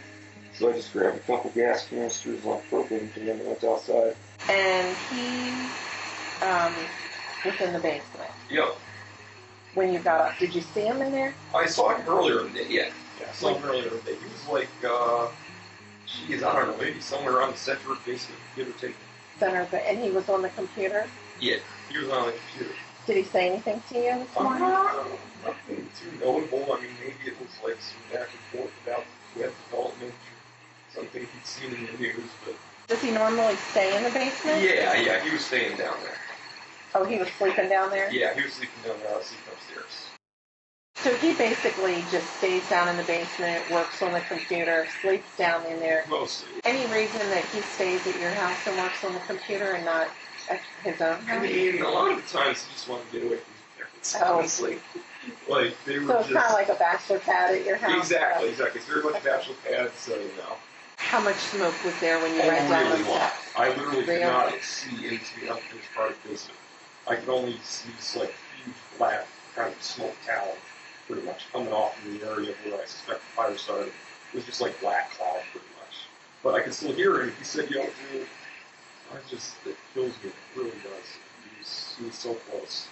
So I just grabbed a couple gas canisters, like propane can, and went outside. And he was in the basement. Yep. When you got up, did you see him in there? I saw him earlier in the day, yeah. Yeah, I saw him earlier in the day. He was like, I don't know, maybe somewhere around the center of the basement, give or take. And he was on the computer? Yeah, he was on the computer. Did he say anything to you this morning? Nothing too notable. I mean, maybe it was like some back and forth about web development, something he'd seen in the news, but... Does he normally stay in the basement? Yeah, he was staying down there. Oh, he was sleeping down there? Yeah, he was sleeping down there. I was sleeping upstairs. So he basically just stays down in the basement, works on the computer, sleeps down in there. Mostly. Any reason that he stays at your house and works on the computer and not at his own house? I mean, a lot of the times he just wanted to get away from his parents, honestly. Like, they were so it's kind of like a bachelor pad at your house? Exactly. It's very much a bachelor pad, so no. How much smoke was there when you ran down the steps? I literally could not see into the upstairs part of the basement. I could only see this, like, huge black kind of smoke cloud pretty much coming off in the area where I suspect the fire started. It was just like black cloud pretty much. But I could still hear him. He said, yo, dude, it kills me. It really does. He was so close.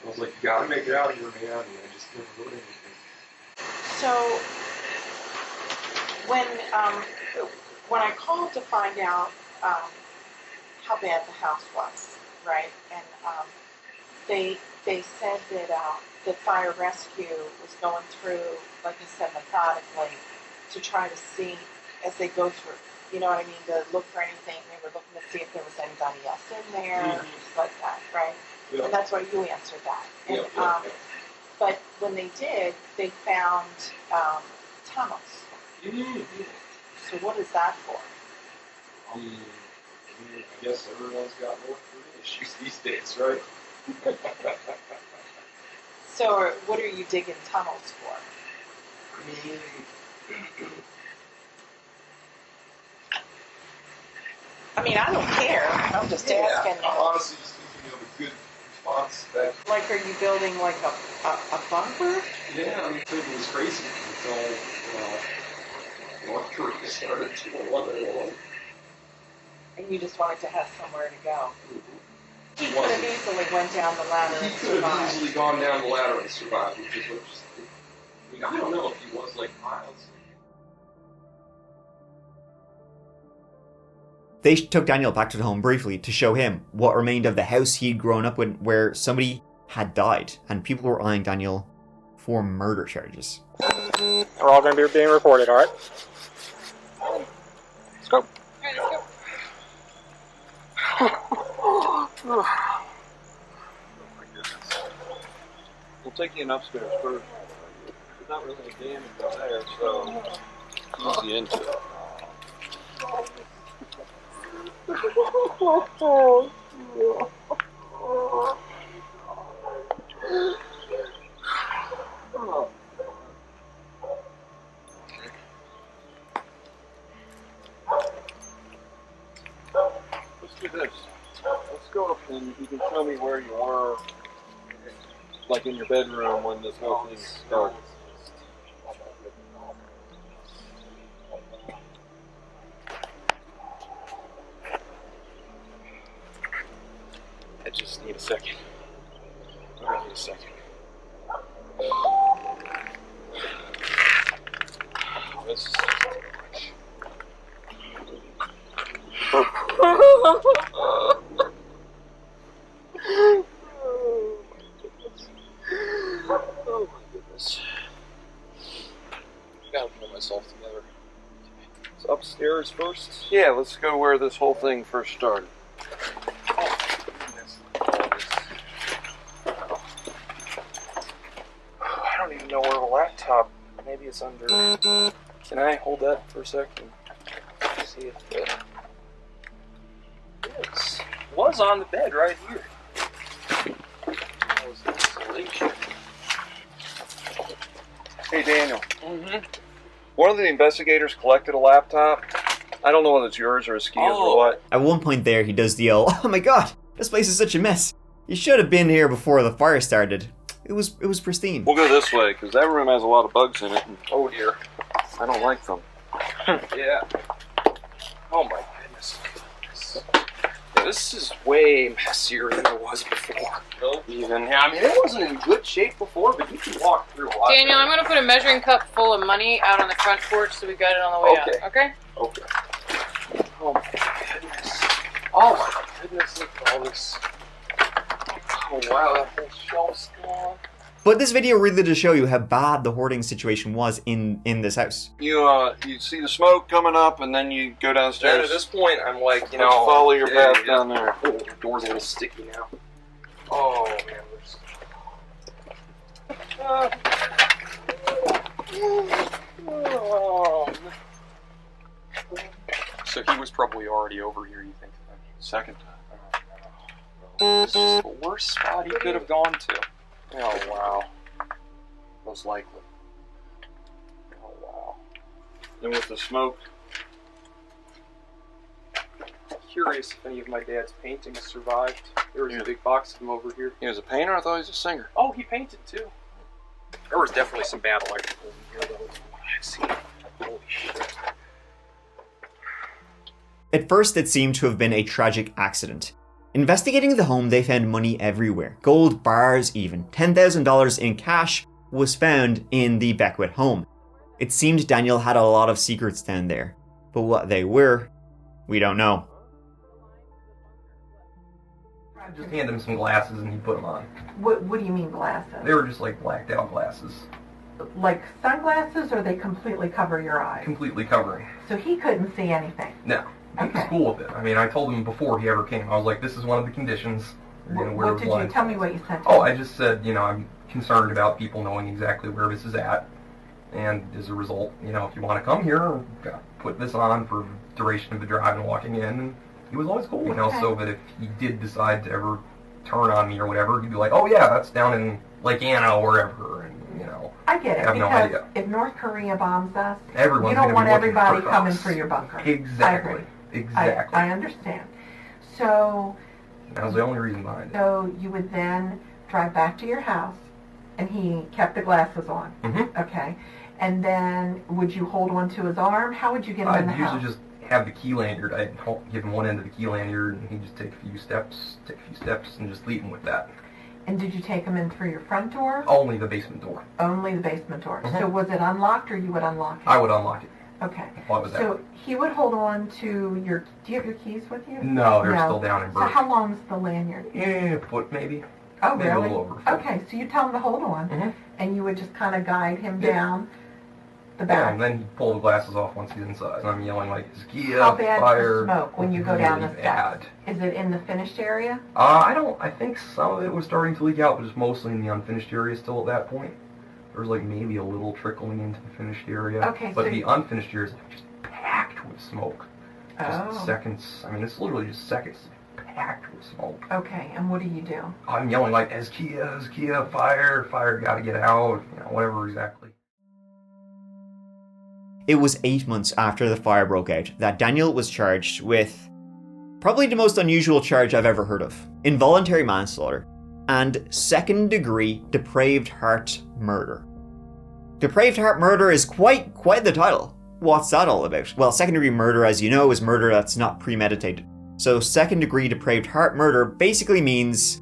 I was like, you gotta make it out of here, man. And I just couldn't heard anything. So, When I called to find out how bad the house was, right, and they said that fire rescue was going through, like I said, methodically to try to see as they go through. You know what I mean? To look for anything. They were looking to see if there was anybody else in there, things like that, right? Yeah. And that's why you answered that. And, Yeah. But when they did, they found tunnels. So what is that for? I guess everyone's got more issues these days, right? So what are you digging tunnels for? I mean, I don't care. I'm just asking. I'm honestly just thinking of a good response back. Like, are you building like a bunker? Yeah, I mean, thinking it was crazy until North Korea started to one. And you just wanted to have somewhere to go. He could have easily went down the ladder and survived. He could have easily gone down the ladder and survived, which is what I mean, I don't know if he was like Miles. They took Daniel back to the home briefly to show him what remained of the house he'd grown up in, where somebody had died, and people were eyeing Daniel for murder charges. We're all going to be being recorded, alright? Let's go. Oh my goodness. We'll take you in upstairs first. There's not really a damage in there, so easy into it. Let's do this. Let's go up and you can show me where you were, like in your bedroom when this whole thing started. I just need a second. I need a second. This is Oh my goodness. Gotta pull myself together. So upstairs first? Yeah, let's go where this whole thing first started. I don't even know where the laptop. Maybe it's under. Can I hold that for a second? See if it is. It was on the bed right here. That was installation. Hey Daniel. One of the investigators collected a laptop. I don't know whether it's yours or Askia's or what. At one point there, he does the oh my god, this place is such a mess. You should have been here before the fire started. It was pristine. We'll go this way, because that room has a lot of bugs in it. And, oh dear, I don't like them. Yeah. Oh my goodness. Yeah, this is way messier than it was before. Even, yeah, I mean, it wasn't in good shape before, but you can walk through a lot. Daniel, I'm going to put a measuring cup full of money out on the front porch so we got it on the way out, okay? Okay. Oh my goodness. Oh my goodness, look at all this. Oh wow, that whole shelf's gone. But this video really did show you how bad the hoarding situation was in this house. You see the smoke coming up, and then you go downstairs. And at this point, I'm like, you Let's know, follow your path down there. Oh, the door's a little sticky now. Oh man, So he was probably already over here, you think? Second time. This is the worst spot he could have gone to. Oh wow. Most likely. Oh wow. And with the smoke. Curious if any of my dad's paintings survived. There was a big box of them over here. He was a painter? I thought he was a singer. Oh, he painted too. There was definitely some bad electrical in here though. I've seen. Holy shit. At first, it seemed to have been a tragic accident. Investigating the home, they found money everywhere. Gold bars even. $10,000 in cash was found in the Beckwitt home. It seemed Daniel had a lot of secrets down there, but what they were, we don't know. I just handed him some glasses and he put them on. What do you mean glasses? They were just like blacked out glasses. Like sunglasses, or they completely cover your eyes? Completely covering. So he couldn't see anything? No. He was cool with it. I mean, I told him before he ever came, I was like, this is one of the conditions. What did you tell me what you said to him? him? I just said, I'm concerned about people knowing exactly where this is at. And as a result, if you want to come here, put this on for the duration of the drive and walking in. And he was always cool, so that if he did decide to ever turn on me or whatever, he'd be like, oh yeah, that's down in Lake Anna or wherever. And, I get it, have no because idea. if North Korea bombs us, Everyone's you don't want gonna be looking everybody for coming us. for your bunker. Exactly. Exactly. I understand. So that was the only reason behind it. So you would then drive back to your house, and he kept the glasses on. Mm-hmm. Okay. And then would you hold one to his arm? How would you get him in the house? I'd usually just have the key lanyard. I'd give him one end of the key lanyard, and he'd just take a few steps, and just leave him with that. And did you take him in through your front door? Only the basement door. Only the basement door. Mm-hmm. So was it unlocked, or you would unlock it? I would unlock it. Okay. Why was that? So he would hold on to your... Do you have your keys with you? No, they're still down in So Burke. how long is the lanyard? A foot maybe. Oh, maybe really? a little over a foot. Okay, so you tell him to hold on, Mm-hmm. and you would just kind of guide him down the Yeah, back. and then he'd pull the glasses off once he's inside. And I'm yelling like, Skia, How bad's fire. the smoke when you go down the Really steps? Is it in the finished area? I think some of it was starting to leak out, but just mostly in the unfinished area still at that point. There was like maybe a little trickling into the finished area. Okay, but so the unfinished area is just packed with smoke. Just Oh. seconds. I mean, it's literally just seconds packed with smoke. Okay, and what do you do? I'm yelling like, Kia, fire, gotta get out, whatever exactly. It was 8 months after the fire broke out that Daniel was charged with probably the most unusual charge I've ever heard of: involuntary manslaughter and second-degree depraved heart murder. Depraved heart murder is quite the title. What's that all about? Well, second-degree murder, as you know, is murder that's not premeditated. So second-degree depraved heart murder basically means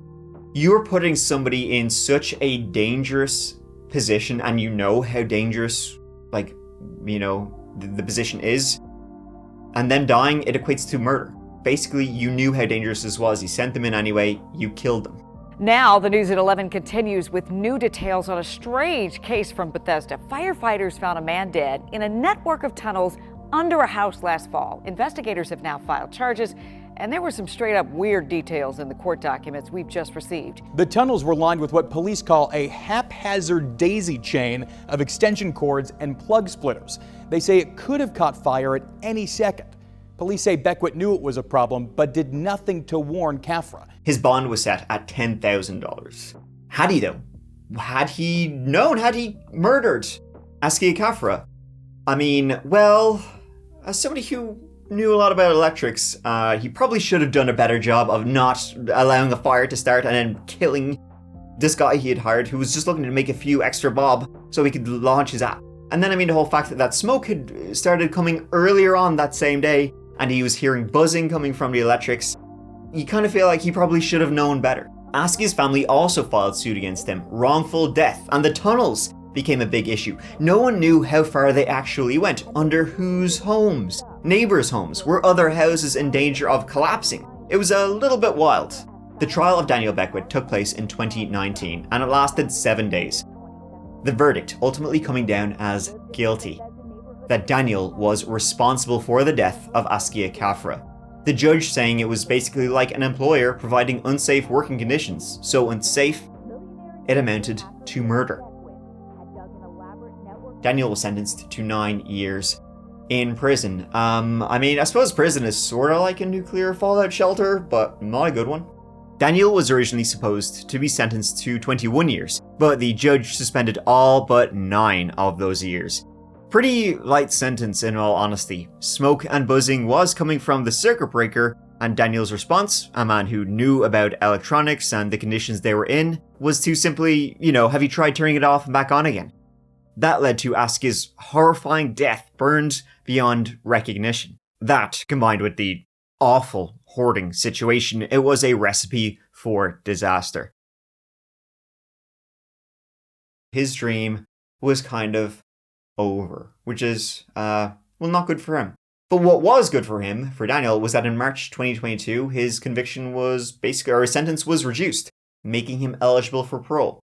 you're putting somebody in such a dangerous position, and you know how dangerous, the position is, and then dying, it equates to murder. Basically, you knew how dangerous this was. You sent them in anyway. You killed them. Now, the News at 11 continues with new details on a strange case from Bethesda. Firefighters found a man dead in a network of tunnels under a house last fall. Investigators have now filed charges, and there were some straight-up weird details in the court documents we've just received. The tunnels were lined with what police call a haphazard daisy chain of extension cords and plug splitters. They say it could have caught fire at any second. Police say Beckwitt knew it was a problem, but did nothing to warn Kafra. His bond was set at $10,000. Had he, though? Had he known? Had he murdered Askia Kafra? I mean, well, as somebody who knew a lot about electrics, he probably should have done a better job of not allowing a fire to start and then killing this guy he had hired, who was just looking to make a few extra bob so he could launch his app. And then, I mean, the whole fact that smoke had started coming earlier on that same day, and he was hearing buzzing coming from the electrics, you kind of feel like he probably should have known better. Askia's family also filed suit against him. Wrongful death, and the tunnels became a big issue. No one knew how far they actually went, under whose homes. Neighbors' homes. Were other houses in danger of collapsing? It was a little bit wild. The trial of Daniel Beckwitt took place in 2019, and it lasted 7 days. The verdict ultimately coming down as guilty. That Daniel was responsible for the death of Askia Kafra. The judge saying it was basically like an employer providing unsafe working conditions. So unsafe, it amounted to murder. Daniel was sentenced to 9 years in prison. I suppose prison is sort of like a nuclear fallout shelter, but not a good one. Daniel was originally supposed to be sentenced to 21 years, but the judge suspended all but 9 of those years. Pretty light sentence in all honesty. Smoke and buzzing was coming from the circuit breaker, and Daniel's response, a man who knew about electronics and the conditions they were in, was to simply, have you tried turning it off and back on again? That led to Askia's horrifying death, burned beyond recognition. That, combined with the awful hoarding situation, it was a recipe for disaster. His dream was kind of over, which is, well, not good for him. But what was good for him, for Daniel, was that in March 2022, his conviction was basically, or his sentence was reduced, making him eligible for parole.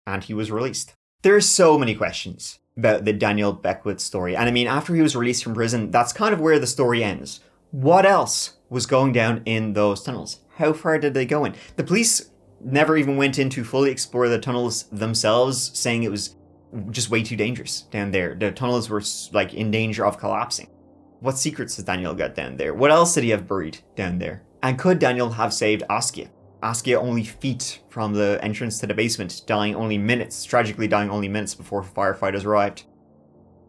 And he was released. There are so many questions about the Daniel Beckwitt story. And I mean, after he was released from prison, that's kind of where the story ends. What else was going down in those tunnels? How far did they go in? The police never even went in to fully explore the tunnels themselves, saying it was just way too dangerous down there. The tunnels were like in danger of collapsing. What secrets has Daniel got down there? What else did he have buried down there? And could Daniel have saved Askia? Askia only feet from the entrance to the basement, tragically dying only minutes before firefighters arrived.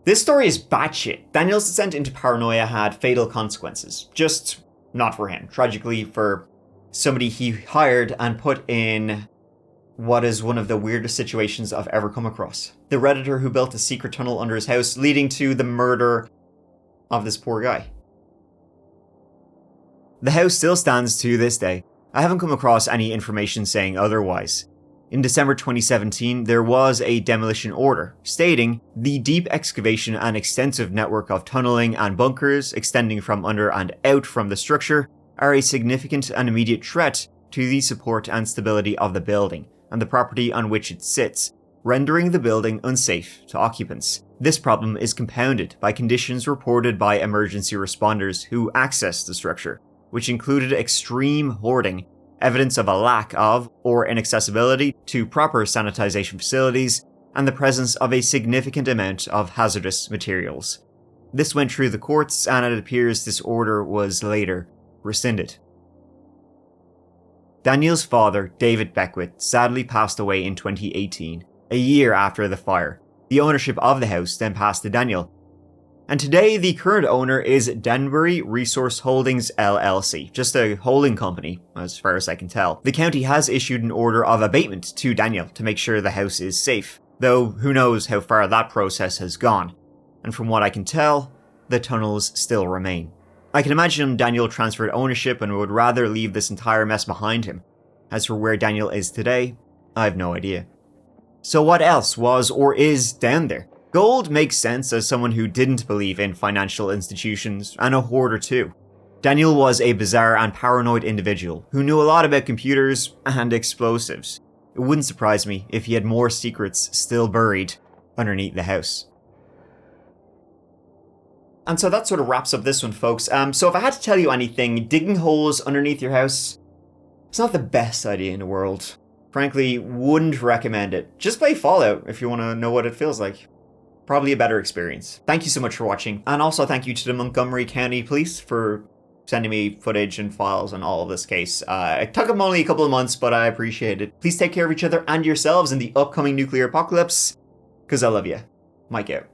This story is batshit. Daniel's descent into paranoia had fatal consequences. Just not for him. Tragically for somebody he hired and put in what is one of the weirdest situations I've ever come across. The Redditor who built a secret tunnel under his house, leading to the murder of this poor guy. The house still stands to this day. I haven't come across any information saying otherwise. In December 2017, there was a demolition order stating the deep excavation and extensive network of tunneling and bunkers extending from under and out from the structure are a significant and immediate threat to the support and stability of the building and the property on which it sits, rendering the building unsafe to occupants. This problem is compounded by conditions reported by emergency responders who accessed the structure, which included extreme hoarding, evidence of a lack of or inaccessibility to proper sanitization facilities, and the presence of a significant amount of hazardous materials. This went through the courts, and it appears this order was later rescinded. Daniel's father, David Beckwitt, sadly passed away in 2018, a year after the fire. The ownership of the house then passed to Daniel. And today, the current owner is Danbury Resource Holdings LLC, just a holding company, as far as I can tell. The county has issued an order of abatement to Daniel to make sure the house is safe, though who knows how far that process has gone. And from what I can tell, the tunnels still remain. I can imagine Daniel transferred ownership and would rather leave this entire mess behind him. As for where Daniel is today, I have no idea. So what else was or is down there? Gold makes sense as someone who didn't believe in financial institutions, and a hoarder too. Daniel was a bizarre and paranoid individual who knew a lot about computers and explosives. It wouldn't surprise me if he had more secrets still buried underneath the house. And so that sort of wraps up this one, folks. So if I had to tell you anything, digging holes underneath your house, it's not the best idea in the world. Frankly, wouldn't recommend it. Just play Fallout if you want to know what it feels like. Probably a better experience. Thank you so much for watching. And also thank you to the Montgomery County Police for sending me footage and files on all of this case. It took them only a couple of months, but I appreciate it. Please take care of each other and yourselves in the upcoming nuclear apocalypse, because I love you. Mike out.